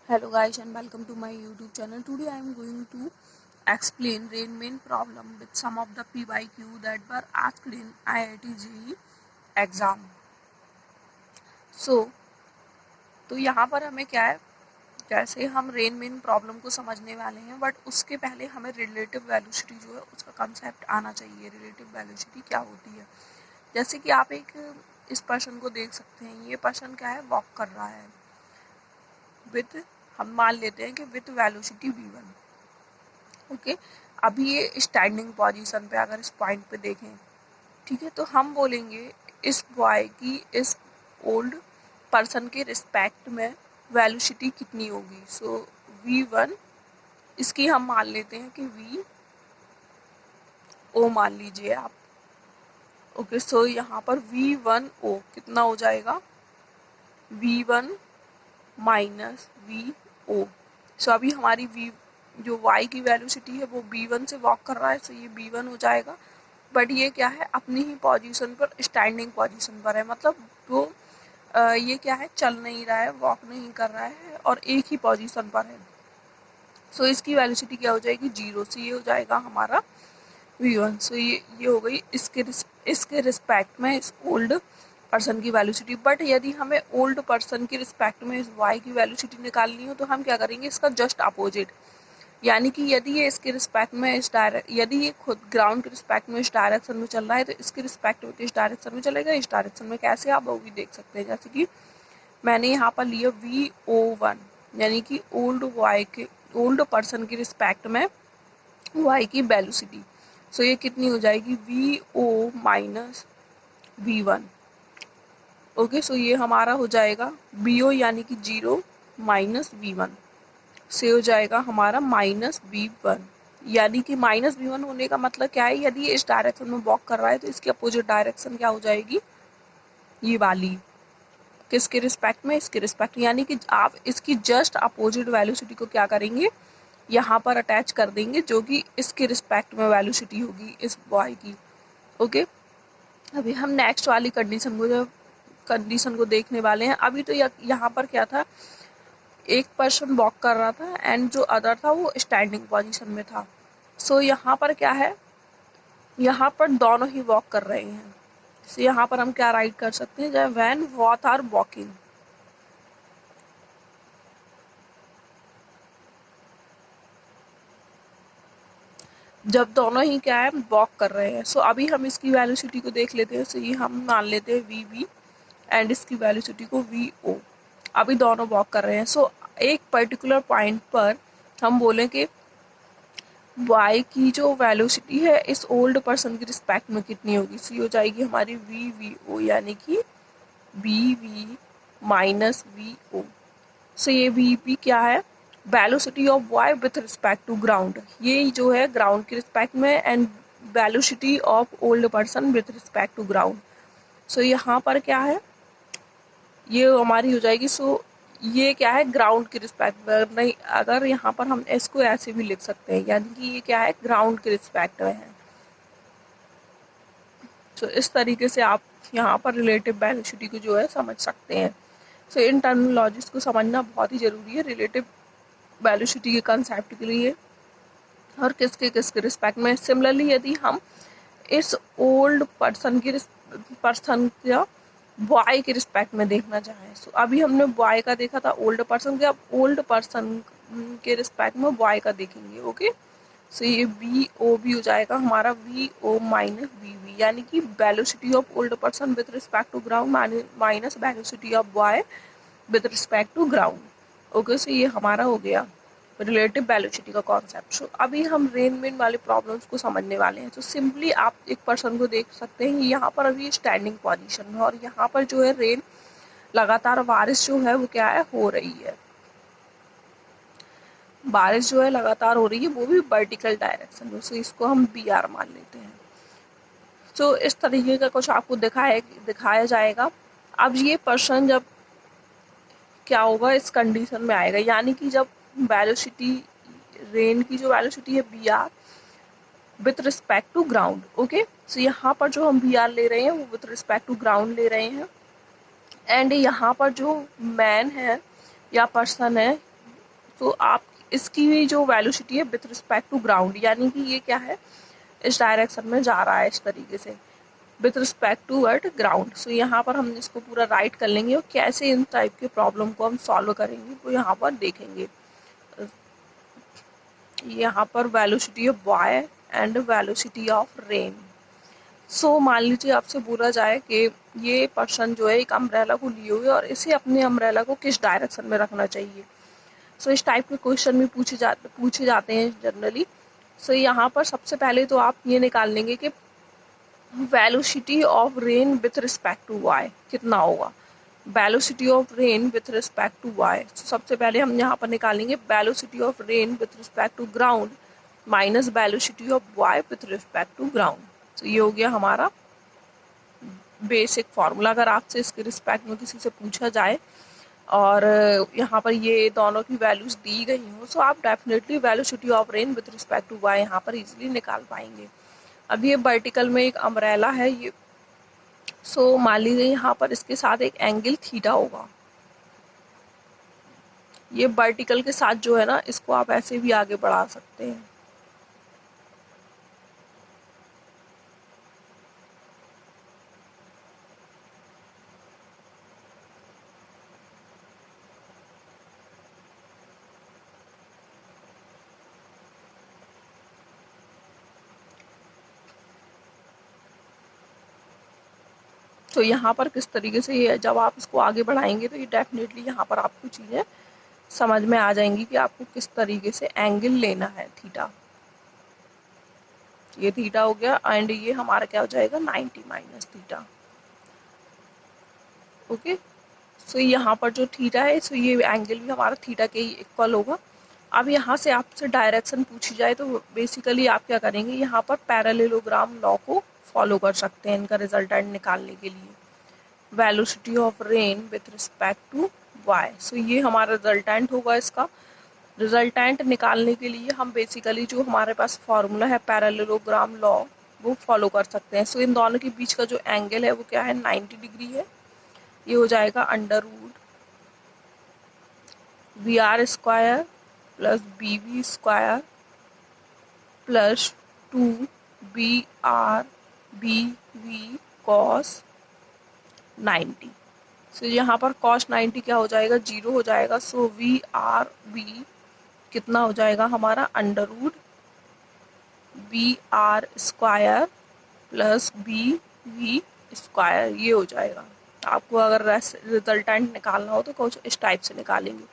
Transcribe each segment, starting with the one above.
Hello guys and welcome to my YouTube channel. Today I am going to explain rainman problem with some of the PYQ that were asked in IIT JEE exam. तो यहाँ पर हमें क्या है, जैसे हम रेनमेन problem को समझने वाले हैं बट उसके पहले हमें रिलेटिव वेलोसिटी जो है उसका कंसेप्ट आना चाहिए। रिलेटिव वेलोसिटी क्या होती है? जैसे कि आप इस पर्सन को देख सकते हैं। ये पर्सन क्या है, वॉक कर रहा है विथ, हम मान लेते हैं कि विथ वेलोसिटी v1। ओके, अभी ये स्टैंडिंग पोजीशन पे, अगर इस पॉइंट पे देखें, ठीक है, तो हम बोलेंगे इस बॉय की इस ओल्ड पर्सन के रिस्पेक्ट में वेलोसिटी कितनी होगी। सो v1 इसकी हम मान लेते हैं कि v o मान लीजिए आप। ओके, सो यहाँ पर v1 o कितना हो जाएगा, v1 माइनस वी ओ। सो अभी हमारी v जो y की वेलोसिटी है वो b1 से वॉक कर रहा है, सो ये b1 हो जाएगा। बट ये क्या है, अपनी ही पोजीशन पर, स्टैंडिंग पोजीशन पर है, मतलब वो ये क्या है, चल नहीं रहा है, वॉक नहीं कर रहा है और एक ही पोजीशन पर है। सो इसकी वेलोसिटी क्या हो जाएगी, 0। से ये हो जाएगा हमारा v1। सो ये हो गई इसके रिस्पेक्ट में इस ओल्ड पर्सन की वेलोसिटी। बट यदि हमें ओल्ड पर्सन के रिस्पेक्ट में इस y की वेलोसिटी निकालनी हो तो हम क्या करेंगे, इसका जस्ट अपोजिट। यानी कि यदि ये इसके रिस्पेक्ट में यदि ये खुद ग्राउंड के रिस्पेक्ट में इस डायरेक्शन में चल रहा है तो इसके रिस्पेक्ट में किस डायरेक्शन में चलेगा, इस डायरेक्शन में। कैसे, आप वो भी देख सकते हैं। जैसे कि मैंने यहाँ पर लिया VO1, यानी कि ओल्ड पर्सन के रिस्पेक्ट में y की वेलोसिटी। सो ये कितनी हो जाएगी, VO minus V1। Okay, so ये हमारा हो जाएगा BO यानी कि 0 माइनस V1 से हो जाएगा हमारा माइनस V1। यानी कि माइनस V1 होने का मतलब क्या है, यदि ये इस डायरेक्शन में वॉक कर रहा है तो इसकी अपोजिट डायरेक्शन क्या हो जाएगी, ये वाली। किसके रिस्पेक्ट में, इसके रिस्पेक्ट। यानी कि आप इसकी जस्ट अपोजिट वेलोसिटी को क्या करेंगे, यहाँ पर अटैच कर देंगे, जो कि इसके रिस्पेक्ट में वेलोसिटी होगी इस बॉय की। ओके, अभी हम नेक्स्ट वाली कंडीशन को देखने वाले हैं। अभी तो यहाँ पर क्या था, एक पर्सन वॉक कर रहा था एंड जो अदर था वो स्टैंडिंग पोजीशन में था। सो यहाँ पर क्या है, यहाँ पर दोनों ही वॉक कर रहे हैं। सो यहाँ पर हम क्या राइट कर सकते हैं, जब व्हेन बोथ आर वॉकिंग, जब दोनों ही क्या है, वॉक कर रहे हैं। सो अभी हम इसकी वेलोसिटी को देख लेते हैं। सो ये हम मान लेते हैं VB एंड इसकी वेलोसिटी को VO। अभी दोनों वॉक कर रहे हैं। सो एक पर्टिकुलर पॉइंट पर हम बोलें कि y की जो वेलोसिटी है इस ओल्ड पर्सन की रिस्पेक्ट में कितनी होगी। सो ये हो जाएगी हमारी VVO, यानी कि BV माइनस VO। सो ये VP क्या है, velocity of y with respect to ground. ये जो है ग्राउंड के रिस्पेक्ट में, and velocity of old person with respect to ground. So यहाँ पर क्या है, ये हमारी हो जाएगी। सो ये क्या है, ग्राउंड के रिस्पेक्ट में। नहीं, अगर यहाँ पर हम इसको ऐसे भी लिख सकते हैं, यानी कि ये क्या है, ग्राउंड के रिस्पेक्ट में है। सो इस तरीके से आप यहाँ पर रिलेटिव वेलोसिटी को जो है समझ सकते हैं। सो इन टर्मिनोलॉजीज को समझना बहुत ही ज़रूरी है रिलेटिव वेलोसिटी के कंसेप्ट के लिए, और किसके रिस्पेक्ट में। सिमिलरली यदि हम इस ओल्ड पर्सन का बॉय के रिस्पेक्ट में देखना चाहें, सो अभी हमने बॉय का देखा था, ओल्ड पर्सन के, अब ओल्ड पर्सन के रिस्पेक्ट में बॉय का देखेंगे। ओके, सो ये VO भी हो जाएगा हमारा VO माइनस VV, यानी कि velocity of old person with respect to ground minus velocity of boy with respect to ground. Okay, so ये हमारा हो गया रिलेटिव वेलोसिटी का कॉन्सेप्ट। सो अभी हम रेनमेन वाले प्रॉब्लम्स को समझने वाले हैं। तो सिंपली आप एक पर्सन को देख सकते हैं, यहाँ पर अभी स्टैंडिंग पोजीशन में, और यहाँ पर जो है रेन लगातार, बारिश जो है वो क्या है, हो रही है। बारिश जो है लगातार हो रही है, वो भी वर्टिकल डायरेक्शन में। सो इसको हम BR मान लेते हैं। तो इस तरीके का कुछ आपको दिखाया जाएगा। अब ये पर्सन जब क्या होगा, इस कंडीशन में आएगा, यानी कि जब वेलोसिटी, रेन की जो वेलोसिटी है BR with respect to ground. Okay, so यहाँ पर जो हम BR ले रहे हैं वो विथ रिस्पेक्ट टू ग्राउंड ले रहे हैं, एंड यहाँ पर जो मैन है या पर्सन है तो आप इसकी जो वेलोसिटी है विथ रिस्पेक्ट टू ग्राउंड, यानी कि ये क्या है, इस डायरेक्शन में जा रहा है इस तरीके से with respect to word ground. So यहाँ पर हम इसको पूरा राइट कर लेंगे और कैसे इन टाइप के प्रॉब्लम को हम सॉल्व करेंगे वो यहाँ पर देखेंगे। यहाँ पर velocity of Y and velocity of rain. So मान लीजिए आपसे बोला जाए कि ये पर्सन जो है एक अम्ब्रेला को लिए हुए और इसे अपने अम्ब्रेला को किस डायरेक्शन में रखना चाहिए। सो इस टाइप के क्वेश्चन भी पूछे जाते हैं जनरली। सो यहाँ पर सबसे पहले तो आप ये निकाल लेंगे कि velocity of rain with respect to y कितना होगा, velocity of rain with respect to y. सबसे पहले हम यहाँ पर निकालेंगे velocity of rain with respect to ground minus velocity of Y with respect to ground. तो ये हो गया हमारा बेसिक फार्मूला। अगर आपसे इसके रिस्पेक्ट में किसी से पूछा जाए और यहाँ पर ये दोनों की वैल्यूज दी गई हो तो आप definitely velocity of rain with respect to y यहाँ पर इजीली निकाल पाएंगे। अब ये वर्टिकल में एक अम्ब्रेला है ये, सो मान लीजिए यहाँ पर इसके साथ एक एंगल थीटा होगा। ये वर्टिकल के साथ जो है ना, इसको आप ऐसे भी आगे बढ़ा सकते हैं। तो यहाँ पर किस तरीके से ये जब आप इसको आगे बढ़ाएंगे तो ये डेफिनेटली यहाँ पर आपको चीज़ें समझ में आ जाएंगी कि आपको किस तरीके से एंगल लेना है थीटा। ये थीटा हो गया एंड ये हमारा क्या हो जाएगा 90 माइनस थीटा। ओके, सो यहाँ पर जो थीटा है सो ये एंगल भी हमारा थीटा के ही इक्वल होगा। अब यहाँ से आपसे डायरेक्शन पूछी जाए तो बेसिकली आप क्या करेंगे, यहाँ पर पैरेललोग्राम लॉ को फॉलो कर सकते हैं इनका रिजल्टेंट निकालने के लिए। Velocity of rain with respect to Y, so ये हमारा रिजल्टेंट होगा। इसका रिजल्टेंट निकालने के लिए हम बेसिकली जो हमारे पास फॉर्मूला है पैरेललोग्राम लॉ वो फॉलो कर सकते हैं। सो इन दोनों के बीच का जो एंगल है वो क्या है 90 डिग्री है। ये हो जाएगा under root v r square plus b v square plus 2 BR BV cos 90। So यहाँ पर cos 90 क्या हो जाएगा, 0 हो जाएगा। सो VRB कितना हो जाएगा हमारा under root BR square plus BV square, ये हो जाएगा। आपको अगर रिजल्टेंट निकालना हो तो कुछ इस टाइप से निकालेंगे।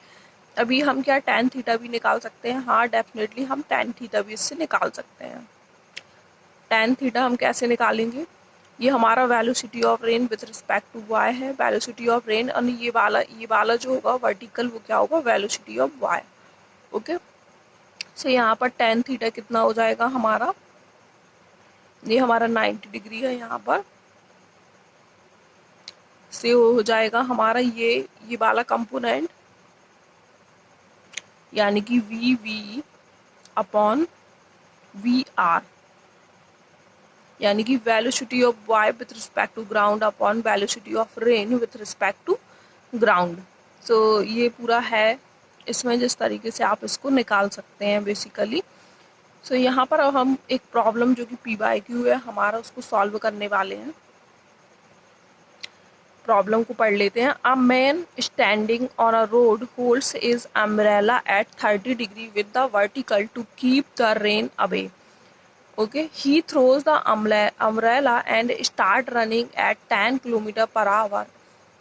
अभी हम क्या tan थीटा भी निकाल सकते हैं, हाँ डेफिनेटली हम tan थीटा भी इससे निकाल सकते हैं। tan थीटा हम कैसे निकालेंगे, ये हमारा velocity of rain with respect to y है, वेलोसिटी ऑफ रेन, और ये वाला जो होगा वर्टिकल वो क्या होगा velocity of y. Okay, so यहाँ पर tan थीटा कितना हो जाएगा हमारा, ये हमारा 90 डिग्री है, यहाँ पर से हो जाएगा हमारा ये वाला कंपोनेंट यानी कि VV अपॉन VR, यानी कि velocity of Y with respect to ground upon velocity of rain with respect to ground. So ये पूरा है इसमें, जिस तरीके से आप इसको निकाल सकते हैं बेसिकली। सो यहाँ पर अब हम एक प्रॉब्लम जो कि PYQ है हमारा उसको सॉल्व करने वाले हैं। प्रॉब्लम को पढ़ लेते हैं। A man standing on a road holds his umbrella at 30 degree with the vertical to keep the rain away. Okay, he throws the umbrella and start running at 10 km per hour.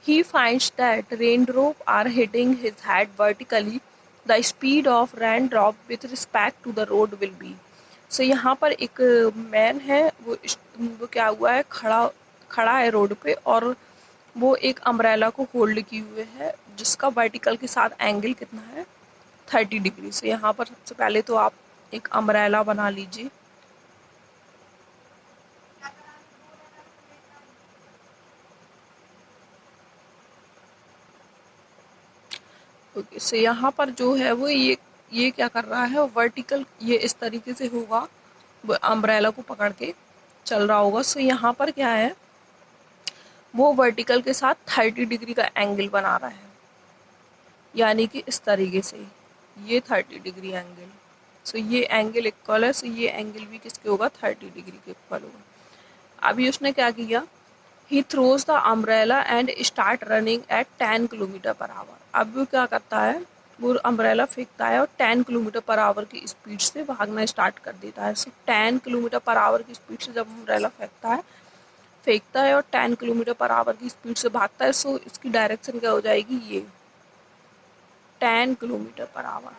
He finds that raindrops are hitting his head vertically. The speed of raindrop with respect to the road will be. So यहाँ पर एक man है, वो क्या हुआ है, खड़ा है रोड पे और वो एक अम्ब्रेला को होल्ड किए हुए है जिसका वर्टिकल के साथ एंगल कितना है 30 डिग्री। से यहाँ पर सबसे पहले तो आप एक अम्ब्रेला बना लीजिए। ओके, सो यहाँ पर जो है वो ये क्या कर रहा है, वर्टिकल ये इस तरीके से होगा, वो अम्ब्रेला को पकड़ के चल रहा होगा। सो यहाँ पर क्या है, वो वर्टिकल के साथ 30 डिग्री का एंगल बना रहा है, यानी कि इस तरीके से ये 30 डिग्री एंगल। सो ये एंगल इक्वल है, सो ये एंगल भी किसके होगा, 30 डिग्री के इक्वल होगा। अभी उसने क्या किया, he throws the umbrella and start running at 10 kilometre per hour. अब वो क्या करता है, वो अम्ब्रेला फेंकता है और 10 किलोमीटर पर आवर की स्पीड से भागना स्टार्ट कर देता है। सो 10 किलोमीटर पर आवर की स्पीड से जब अम्ब्रेला फेंकता है और 10 किलोमीटर पर आवर की स्पीड से भागता है, सो इसकी डायरेक्शन क्या हो जाएगी, ये 10 किलोमीटर पर आवर।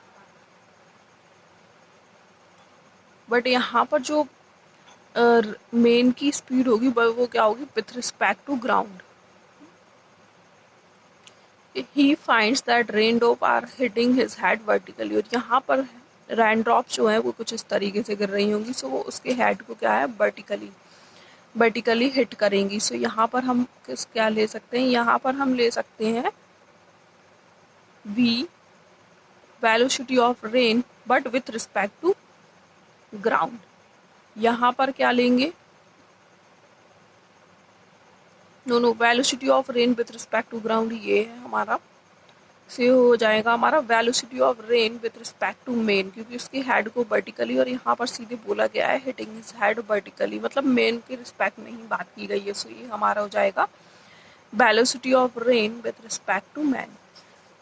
बट यहाँ पर जो मेन की स्पीड होगी वो क्या होगी, with respect to ground. He finds that rain drop are hitting his head vertically. और यहाँ पर रेन ड्रॉप जो है वो कुछ इस तरीके से गिर रही होंगी, सो वो उसके हेड को क्या है, वर्टिकली हिट करेंगी। सो यहाँ पर हम क्या ले सकते हैं, यहाँ पर हम ले सकते हैं v velocity of rain but with respect to ground. यहाँ पर क्या लेंगे, no velocity of rain with respect to ground, ये है हमारा, से हो जाएगा हमारा velocity of rain with respect to man, क्योंकि उसके हेड को वर्टिकली, और यहाँ पर सीधे बोला गया है हिटिंग हिज हेड वर्टिकली, मतलब मेन के रिस्पेक्ट में ही बात की गई है। सो ये हमारा हो जाएगा velocity of rain with respect to man.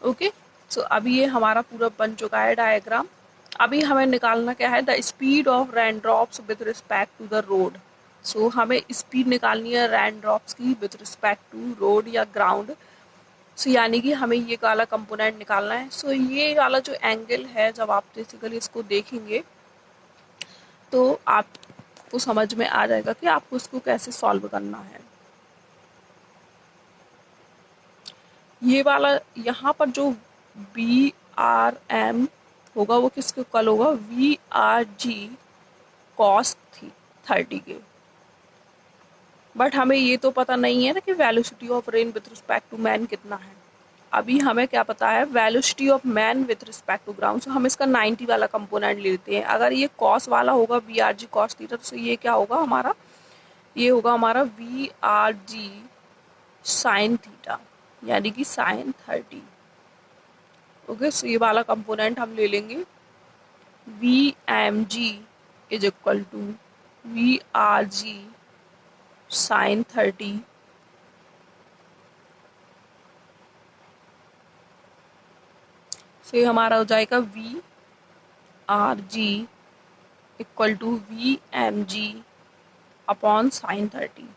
Okay, so अभी ये हमारा पूरा बन चुका है डायग्राम। अभी हमें निकालना क्या है, the speed of rain drops with respect to the road. So हमें स्पीड निकालनी है रेन ड्रॉप्स की विथ रिस्पेक्ट टू रोड या ग्राउंड। सो यानी कि हमें ये वाला कंपोनेंट निकालना है। सो ये वाला जो एंगल है, जब आप बेसिकली इसको देखेंगे तो आपको समझ में आ जाएगा कि आपको इसको कैसे सॉल्व करना है। ये वाला यहाँ पर जो बी आर एम होगा वो किसके इक्वल होगा, वी आर जी कॉस 30 के। बट हमें ये तो पता नहीं है ना कि velocity of rain with respect to man कितना है। अभी हमें क्या पता है, velocity of man with respect to ground. So हम इसका 90 वाला कंपोनेंट लेते हैं। अगर ये कॉस वाला होगा v r g cos theta, तो ये क्या होगा हमारा, ये होगा हमारा v r g sine theta, यानी कि साइन 30। ओके, सो ये वाला कंपोनेंट हम ले लेंगे, v m g is equal to v r g sine 30 से हमारा हो जाएगा v r g equal to v m g upon sine 30।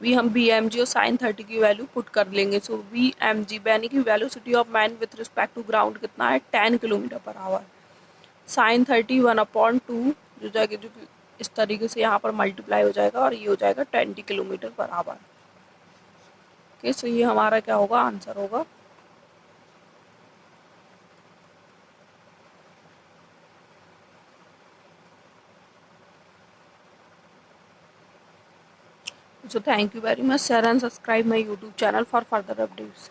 हम बी एम जी और साइन 30 की वैल्यू पुट कर लेंगे। सो वी एम जी यानी कि velocity of man with respect to ground कितना है, 10 किलोमीटर पर आवर। साइन 30 1/2 जो जाएगा, जो इस तरीके से यहाँ पर मल्टीप्लाई हो जाएगा और ये हो जाएगा 20 kilometre per hour. Okay, so ये हमारा क्या होगा, आंसर होगा। So thank you very much. Share and subscribe my YouTube channel for further updates.